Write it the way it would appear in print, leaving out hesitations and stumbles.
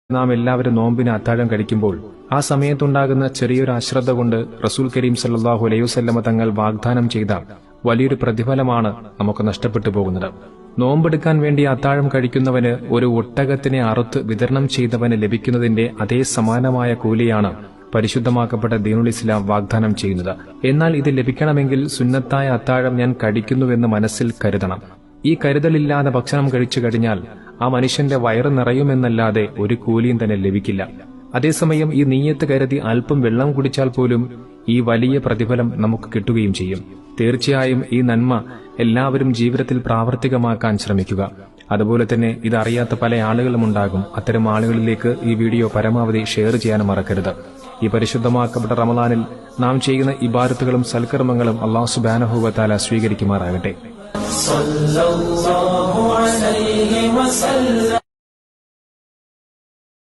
നാം എല്ലാവരും നോമ്പിന് അത്താഴം കഴിക്കുമ്പോൾ ആ സമയത്തുണ്ടാകുന്ന ചെറിയൊരു അശ്രദ്ധ കൊണ്ട് റസൂൽ കരീം സല്ലല്ലാഹു അലൈഹി വസല്ലമ തങ്ങൾ വാഗ്ദാനം ചെയ്ത വലിയൊരു പ്രതിഫലമാണ് നമുക്ക് നഷ്ടപ്പെട്ടു പോകുന്നത്. നോമ്പെടുക്കാൻ വേണ്ടി അത്താഴം കഴിക്കുന്നവന് ഒരു ഒട്ടകത്തിനെ അറുത്ത് വിതരണം ചെയ്തവന് ലഭിക്കുന്നതിന്റെ അതേ സമാനമായ കൂലിയാണ് പരിശുദ്ധമാക്കപ്പെട്ട ദീനുൽ ഇസ്ലാം വാഗ്ദാനം ചെയ്യുന്നത്. എന്നാൽ ഇത് ലഭിക്കണമെങ്കിൽ സുന്നത്തായ അത്താഴം ഞാൻ കഴിക്കുന്നുവെന്ന് മനസ്സിൽ കരുതണം. ഈ കരുതലില്ലാതെ ഭക്ഷണം കഴിച്ചു കഴിഞ്ഞാൽ ആ മനുഷ്യന്റെ വയറ് നിറയുമെന്നല്ലാതെ ഒരു കൂലിയും തന്നെ ലഭിക്കില്ല. അതേസമയം ഈ നീയത്ത് കരുതി അല്പം വെള്ളം കുടിച്ചാൽ പോലും ഈ വലിയ പ്രതിഫലം നമുക്ക് കിട്ടുകയും ചെയ്യും. തീർച്ചയായും ഈ നന്മ എല്ലാവരും ജീവിതത്തിൽ പ്രാവർത്തികമാക്കാൻ ശ്രമിക്കുക. അതുപോലെ തന്നെ ഇതറിയാത്ത പല ആളുകളും ഉണ്ടാകും. അത്തരം ആളുകളിലേക്ക് ഈ വീഡിയോ പരമാവധി ഷെയർ ചെയ്യാനും മറക്കരുത്. ഈ പരിശുദ്ധമാക്കപ്പെട്ട റമളാനിൽ നാം ചെയ്യുന്ന ഇബാദത്തുകളും സൽക്കർമ്മങ്ങളും അല്ലാഹു സുബ്ഹാനഹു വ തആല സ്വീകരിക്കുമാറാകട്ടെ.